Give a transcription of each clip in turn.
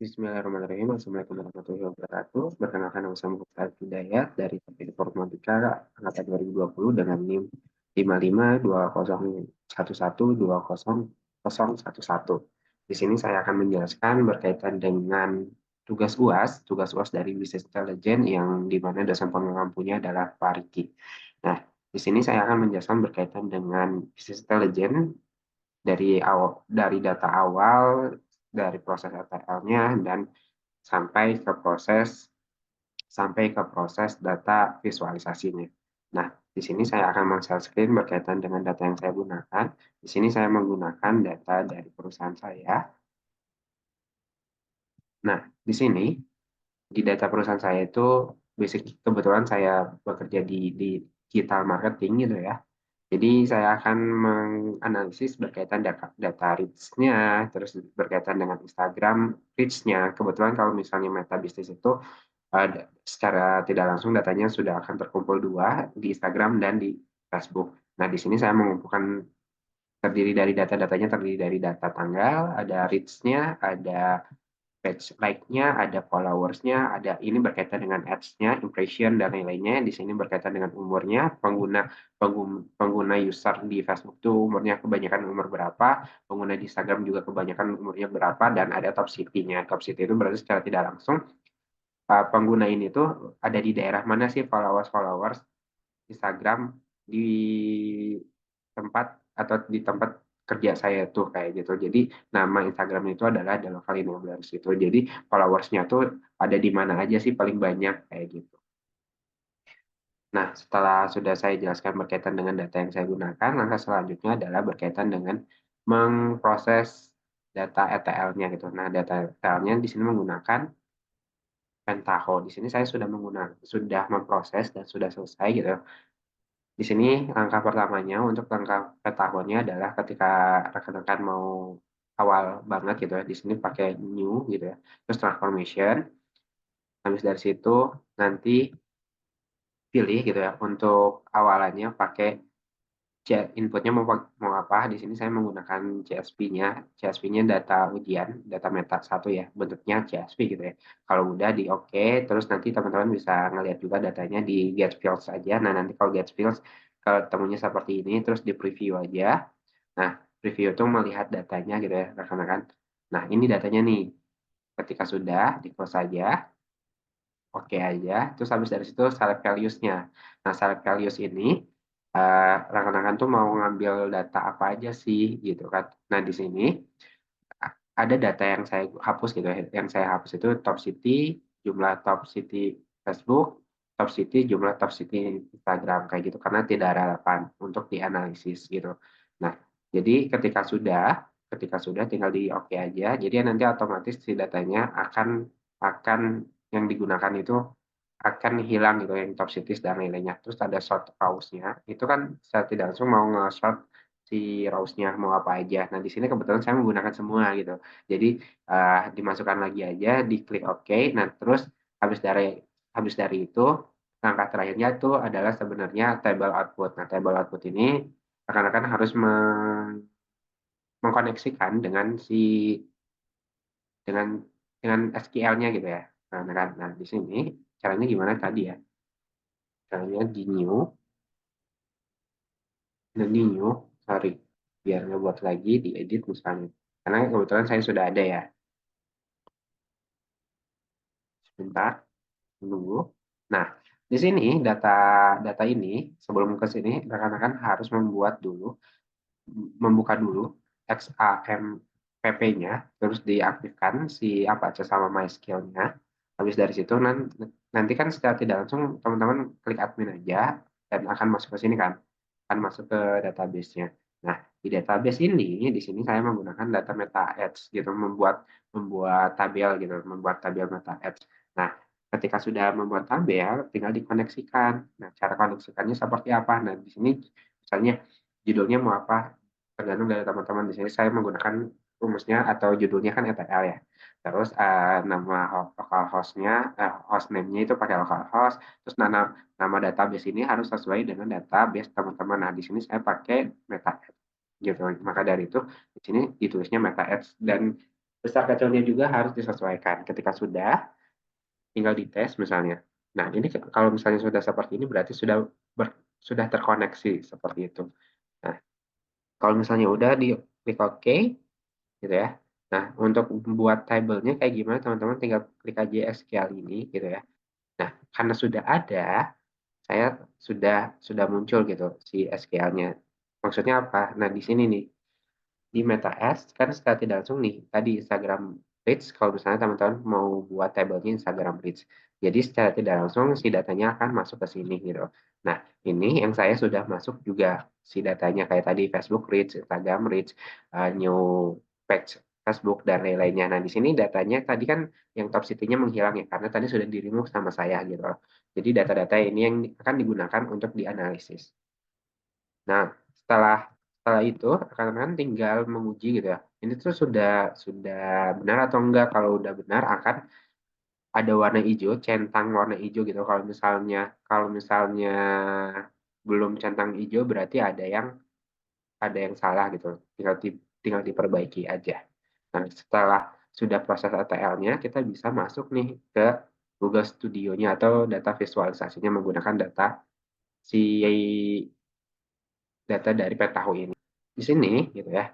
Bismillahirrahmanirrahim. Assalamualaikum warahmatullahi wabarakatuh. Perkenalkan nama saya Muhammad Arif Hidayat dari Teknik Informatika angkatan 2020 dengan NIM 552011120011. Di sini saya akan menjelaskan berkaitan dengan tugas UAS dari Business Intelligence yang di mana dosen pengampunya adalah Pak Riki. Nah, di sini saya akan menjelaskan berkaitan dengan Business Intelligence dari data awal, dari proses ETL-nya dan sampai ke proses data visualisasinya. Nah, di sini saya akan men-share screen berkaitan dengan data yang saya gunakan. Di sini saya menggunakan data dari perusahaan saya. Nah, di sini di data perusahaan saya itu kebetulan saya bekerja di digital marketing gitu ya. Jadi saya akan menganalisis berkaitan data reach-nya, terus berkaitan dengan Instagram reach-nya. Kebetulan kalau misalnya Meta Business itu secara tidak langsung datanya sudah akan terkumpul dua di Instagram dan di Facebook. Nah, di sini saya mengumpulkan terdiri dari data tanggal, ada reach-nya, ada page like-nya, ada followers-nya, ada ini berkaitan dengan ads-nya, impression dan lain-lainnya. Di sini berkaitan dengan umurnya, pengguna user di Facebook itu umurnya kebanyakan umur berapa, pengguna di Instagram juga kebanyakan umurnya berapa, dan ada top city-nya. Top city itu berarti secara tidak langsung pengguna ini tuh ada di daerah mana sih followers Instagram di tempat di tempat kerja saya tuh kayak gitu. Jadi nama Instagram itu adalah Delova 15 gitu. Jadi followersnya tuh ada di mana aja sih paling banyak kayak gitu. Nah, setelah sudah saya jelaskan berkaitan dengan data yang saya gunakan, langkah selanjutnya adalah berkaitan dengan memproses data ETL-nya gitu. Nah, data ETL-nya di sini menggunakan Pentaho. Di sini saya sudah memproses dan sudah selesai gitu. Di sini langkah pertamanya untuk langkah pentahonya adalah ketika rekan-rekan mau awal banget gitu ya, di sini pakai new gitu ya. Terus transformation. Habis dari situ nanti pilih gitu ya untuk awalannya pakai inputnya mau apa. Di sini saya menggunakan CSV-nya. CSV-nya data ujian, data meta satu ya, bentuknya CSV gitu ya. Kalau udah di oke, terus nanti teman-teman bisa ngelihat juga datanya di get fields aja. Nah, nanti kalau get fields ketemunya seperti ini, terus di preview aja. Nah, preview itu melihat datanya gitu ya, rekan-rekan. Nah, ini datanya nih. Ketika sudah, di close aja, oke aja. Terus habis dari situ select values-nya. Nah, select values ini rekan-rekan tuh mau ngambil data apa aja sih gitu kan. Nah, di sini ada data yang saya hapus gitu ya. Yang saya hapus itu top city, jumlah top city Facebook, top city, jumlah top city Instagram kayak gitu karena tidak relevan untuk dianalisis gitu. Nah, jadi ketika sudah tinggal di oke aja. Jadi nanti otomatis si datanya akan yang digunakan itu akan hilang gitu yang top cities dan lain-lainnya. Terus ada short rows-nya. Itu kan saya tidak langsung mau nge-short si rows-nya mau apa aja. Nah, di sini kebetulan saya menggunakan semua gitu. Jadi dimasukkan lagi aja, diklik OK. Nah, terus habis dari habis dari itu langkah terakhirnya itu adalah sebenarnya table output. Nah, table output ini rekan-rekan harus mengkoneksikan dengan SQL-nya gitu ya. Nah, di sini caranya gimana tadi ya? Caranya di new, sorry, biar ngebuat lagi, diedit misalnya. Karena kebetulan saya sudah ada ya. Sebentar, menunggu. Nah, di sini data ini sebelum ke sini rekan-rekan harus membuka dulu XAMPP-nya, terus diaktifkan si Apache sama MySQL-nya. Habis dari situ nanti kan secara tidak langsung teman-teman klik admin aja dan akan masuk ke sini kan, akan masuk ke database-nya. Nah, di database ini, di sini saya menggunakan data meta ads gitu, membuat tabel gitu, membuat tabel meta ads. Nah, ketika sudah membuat tabel, tinggal dikoneksikan. Nah, cara koneksikannya seperti apa? Nah, di sini misalnya judulnya mau apa, tergantung dari teman-teman. Di sini saya menggunakan rumusnya atau judulnya kan ETL ya. Terus nama local host-nya, host name-nya itu pakai localhost. Terus nama database ini harus sesuai dengan database teman-teman. Nah, di sini saya pakai meta ads gitu. Maka dari itu di sini ditulisnya meta ads dan Besar kecilnya juga harus disesuaikan. Ketika sudah, tinggal dites misalnya. Nah, ini kalau misalnya sudah seperti ini berarti sudah terkoneksi seperti itu. Nah, kalau misalnya udah di klik OK gitu ya. Nah, untuk membuat tabelnya kayak gimana teman-teman tinggal klik aja SQL ini gitu ya. Nah, karena sudah ada, saya sudah muncul gitu si SQL-nya. Maksudnya apa? Nah, di sini nih di Meta Ads kan secara tidak langsung nih tadi Instagram Reach kalau misalnya teman-teman mau buat tabelnya Instagram Reach. Jadi secara tidak langsung si datanya akan masuk ke sini gitu. Nah, ini yang saya sudah masuk juga si datanya kayak tadi Facebook Reach, Instagram Reach, new page Facebook dan lain-lainnya. Nah, di sini datanya tadi kan yang top city-nya menghilang ya karena tadi sudah di-remove sama saya gitu. Jadi data-data ini yang akan digunakan untuk dianalisis. Nah, setelah setelah itu rekan-rekan tinggal menguji gitu ya. Ini tuh sudah benar atau enggak? Kalau udah benar akan ada warna hijau, centang warna hijau gitu. Kalau misalnya belum centang hijau berarti ada yang salah gitu. Tinggal diperbaiki aja. Nah, setelah sudah proses ETL-nya, kita bisa masuk nih ke Google Studio-nya atau data visualisasinya menggunakan si data dari Petaho ini. Di sini gitu ya.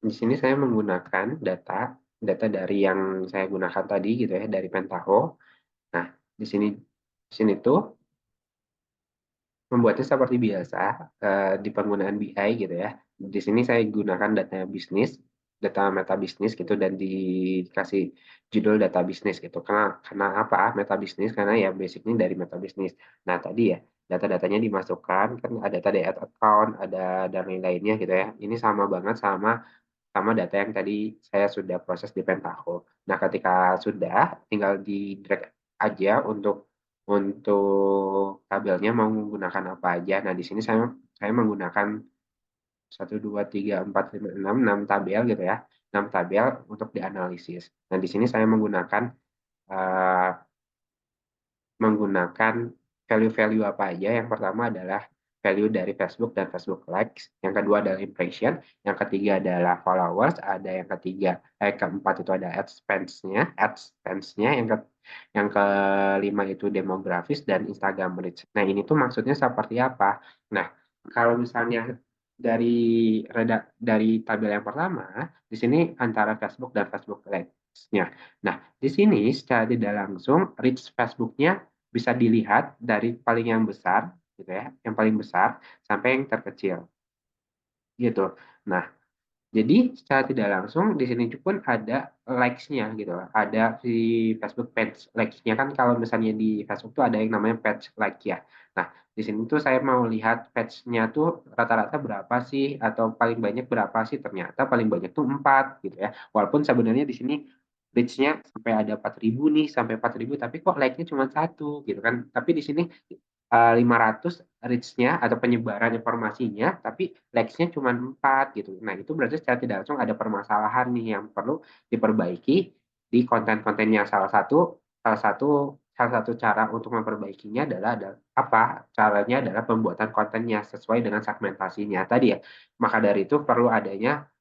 Di sini saya menggunakan data dari yang saya gunakan tadi gitu ya dari Pentaho. Nah, di sini tuh membuatnya seperti biasa di penggunaan BI gitu ya. Di sini saya gunakan data bisnis, data meta bisnis gitu dan dikasih judul data bisnis gitu. Karena apa? Meta bisnis karena ya basicnya dari meta bisnis. Nah, tadi ya data-datanya dimasukkan kan ada tadi ad account, ada dan lain-lainnya gitu ya. Ini sama banget sama data yang tadi saya sudah proses di Pentaho. Nah, ketika sudah, tinggal di drag aja untuk tabelnya mau menggunakan apa aja. Nah, di sini saya menggunakan 1, 2, 3, 4, 5, 6 tabel gitu ya. 6 tabel untuk dianalisis. Nah, di sini saya eh, menggunakan value-value apa aja. Yang pertama adalah value dari Facebook dan Facebook Likes. Yang kedua adalah impression. Yang ketiga adalah followers. Ada keempat itu ada AdSense-nya. Yang kelima itu demografis dan Instagram reach. Nah, ini tuh maksudnya seperti apa? Nah, kalau misalnya dari tabel yang pertama, di sini antara Facebook dan Facebook Likes-nya. Nah, di sini secara tidak langsung reach Facebook-nya bisa dilihat dari paling yang besar gitu ya, yang paling besar sampai yang terkecil gitu. Nah, jadi secara tidak langsung di sini pun ada likes-nya gitu. Ada si Facebook page likes-nya kan kalau misalnya di Facebook tuh ada yang namanya page like ya. Nah, di sini tuh saya mau lihat page-nya tuh rata-rata berapa sih atau paling banyak berapa sih? Ternyata paling banyak tuh 4 gitu ya. Walaupun sebenarnya di sini reach-nya sampai ada 4.000 nih, sampai 4.000 tapi kok like-nya cuma satu gitu kan. Tapi di sini 500 reach-nya atau penyebaran informasinya, tapi likes-nya cuma 4 gitu. Nah, itu berarti secara tidak langsung ada permasalahan nih yang perlu diperbaiki di konten-kontennya. Salah satu cara untuk memperbaikinya adalah apa? Caranya adalah pembuatan kontennya sesuai dengan segmentasinya tadi ya. Maka dari itu perlu adanya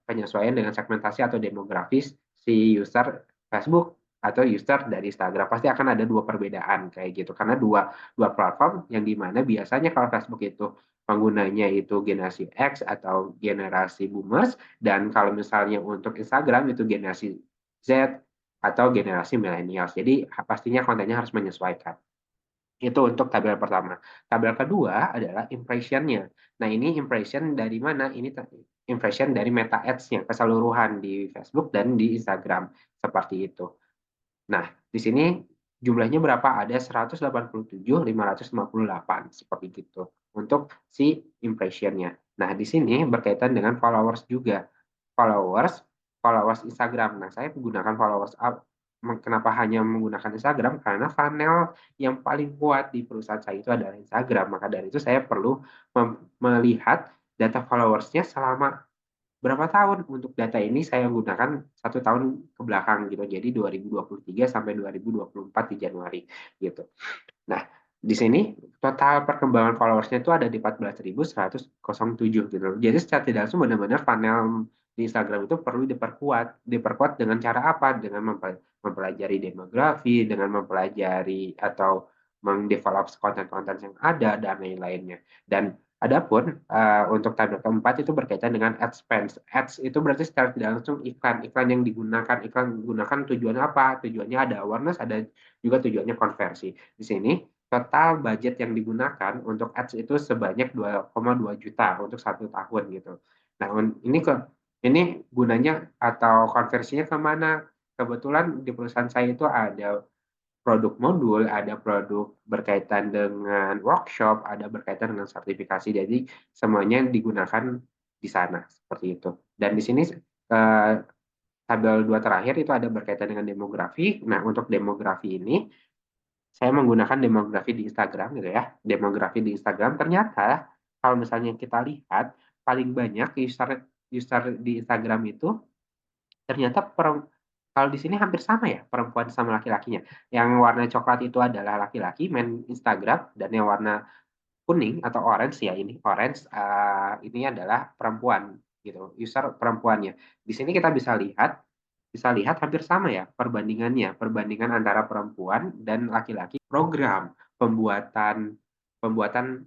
penyesuaian dengan segmentasi atau demografis si user Facebook atau user dari Instagram. Pasti akan ada dua perbedaan kayak gitu karena dua dua platform yang dimana biasanya kalau Facebook itu penggunanya itu generasi X atau generasi boomers dan kalau misalnya untuk Instagram itu generasi Z atau generasi millennials. Jadi pastinya kontennya harus menyesuaikan. Itu untuk tabel pertama. Tabel kedua adalah impression-nya. Nah, ini impression dari mana? Ini impression dari meta ads-nya keseluruhan di Facebook dan di Instagram. Seperti itu. Nah, di sini jumlahnya berapa? Ada 187.558 seperti itu untuk si impression-nya. Nah, di sini berkaitan dengan followers juga. Followers, followers Instagram. Nah, saya menggunakan followers kenapa hanya menggunakan Instagram? Karena funnel yang paling kuat di perusahaan saya itu adalah Instagram. Maka dari itu saya perlu melihat data followersnya selama berapa tahun untuk data ini saya gunakan 1 tahun ke belakang gitu. Jadi 2023 sampai 2024 di Januari gitu. Nah, di sini total perkembangan followersnya itu ada di 14.107 gitu. Jadi secara tidak langsung benar-benar funnel di Instagram itu perlu diperkuat dengan cara apa? Dengan mempelajari demografi, dengan mempelajari atau meng-develop konten-konten yang ada dan lain-lainnya. Dan adapun untuk tabel keempat itu berkaitan dengan AdSense. Ads itu berarti secara tidak langsung iklan. Iklan yang digunakan, iklan digunakan tujuannya apa? Tujuannya ada awareness, ada juga tujuannya konversi. Di sini total budget yang digunakan untuk ads itu sebanyak 2,2 juta untuk 1 tahun gitu. Nah, ini gunanya atau konversinya kemana? Kebetulan di perusahaan saya itu ada produk modul, ada produk berkaitan dengan workshop, ada berkaitan dengan sertifikasi. Jadi semuanya digunakan di sana seperti itu. Dan di sini tabel 2 terakhir itu ada berkaitan dengan demografi. Nah, untuk demografi ini saya menggunakan demografi di Instagram gitu ya. Demografi di Instagram ternyata kalau misalnya kita lihat paling banyak user user di Instagram itu ternyata kalau di sini hampir sama ya perempuan sama laki-lakinya. Yang warna coklat itu adalah laki-laki main Instagram dan yang warna kuning atau orange ya ini orange ini adalah perempuan gitu, user perempuannya. Di sini kita bisa lihat hampir sama ya perbandingannya, perbandingan antara perempuan dan laki-laki. Program pembuatan pembuatan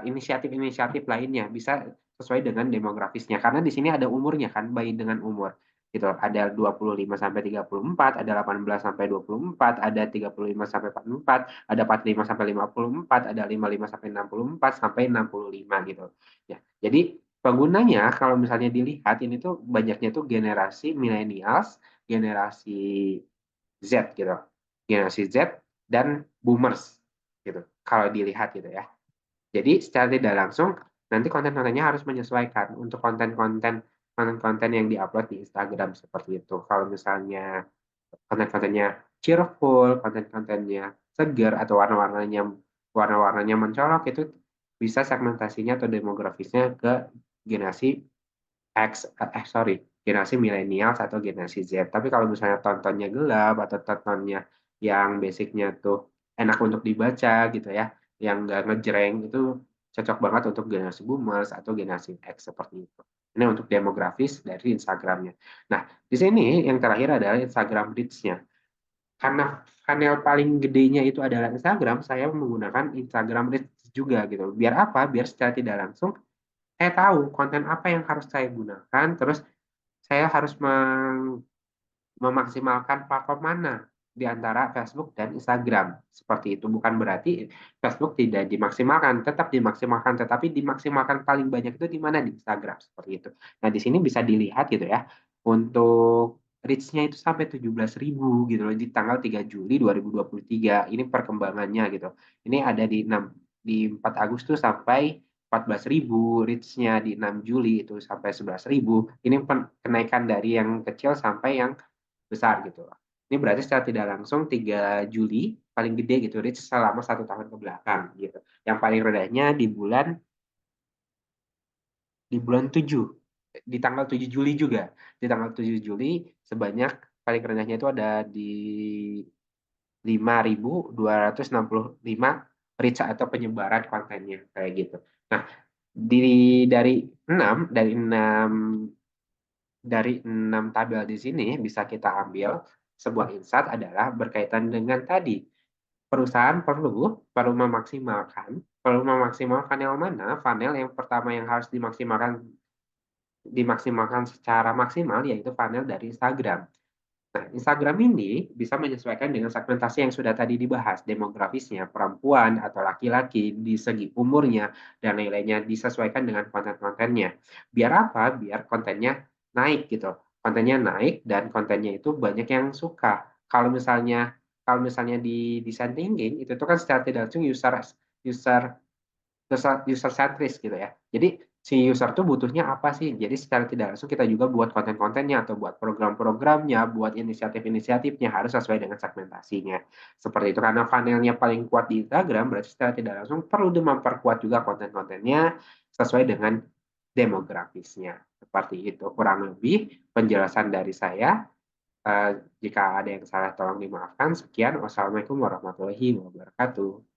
inisiatif-inisiatif lainnya bisa sesuai dengan demografisnya karena di sini ada umurnya kan, bayi dengan umur gitu. Ada 25 sampai 34, ada 18 sampai 24, ada 35 sampai 44, ada 45 sampai 54, ada 55 sampai 64 sampai 65 gitu. Ya. Jadi penggunanya kalau misalnya dilihat ini tuh banyaknya tuh generasi millennials, generasi Z gitu. Generasi Z dan boomers gitu. Kalau dilihat gitu ya. Jadi secara tidak langsung nanti konten-kontennya harus menyesuaikan untuk konten-konten yang diupload di Instagram seperti itu. Kalau misalnya konten-kontennya cheerful, konten-kontennya segar atau warna-warnanya mencolok itu bisa segmentasinya atau demografisnya ke generasi sorry, generasi milenial atau generasi Z. Tapi kalau misalnya tontonnya gelap atau tontonnya yang basicnya tuh enak untuk dibaca gitu ya, yang nggak ngejreng itu cocok banget untuk generasi boomers atau generasi X seperti itu. Ini untuk demografis dari Instagramnya. Nah, di sini yang terakhir adalah Instagram Reach-nya. Karena panel paling gedenya itu adalah Instagram, saya menggunakan Instagram Reach juga gitu. Biar apa? Biar secara tidak langsung saya tahu konten apa yang harus saya gunakan, terus saya harus memaksimalkan platform mana di antara Facebook dan Instagram. Seperti itu. Bukan berarti Facebook tidak dimaksimalkan, tetap dimaksimalkan, tetapi dimaksimalkan paling banyak itu di mana di Instagram seperti itu. Nah, di sini bisa dilihat gitu ya. Untuk reach-nya itu sampai 17.000 gitu loh di tanggal 3 Juli 2023. Ini perkembangannya gitu. Ini ada di 4 Agustus sampai 14.000, reach-nya di 6 Juli itu sampai 11.000. Ini kenaikan dari yang kecil sampai yang besar gitu. Ini berarti secara tidak langsung 3 Juli paling gede gitu, reach selama 1 tahun ke belakang gitu. Yang paling rendahnya di bulan 7, di tanggal 7 Juli juga. Di tanggal 7 Juli sebanyak paling rendahnya itu ada di 5.265 reach atau penyebaran kontennya kayak gitu. Nah, dari 6 dari enam tabel di sini bisa kita ambil sebuah insight adalah berkaitan dengan tadi perusahaan perlu memaksimalkan yang mana funnel yang pertama yang harus dimaksimalkan dimaksimalkan secara maksimal yaitu funnel dari Instagram. Nah, Instagram ini bisa menyesuaikan dengan segmentasi yang sudah tadi dibahas, demografisnya, perempuan atau laki-laki, di segi umurnya, dan lain-lainnya disesuaikan dengan konten-kontennya. Biar apa? Biar kontennya naik gitu. Kontennya naik dan kontennya itu banyak yang suka. Kalau misalnya di design thinking itu tuh kan secara tidak langsung user user centris gitu ya. Jadi si user tuh butuhnya apa sih? Jadi secara tidak langsung kita juga buat konten-kontennya atau buat program-programnya, buat inisiatif-inisiatifnya harus sesuai dengan segmentasinya. Seperti itu karena funnelnya paling kuat di Instagram berarti secara tidak langsung perlu memperkuat juga konten-kontennya sesuai dengan demografisnya. Seperti itu kurang lebih penjelasan dari saya. Jika ada yang salah tolong dimaafkan. Sekian, wassalamualaikum warahmatullahi wabarakatuh.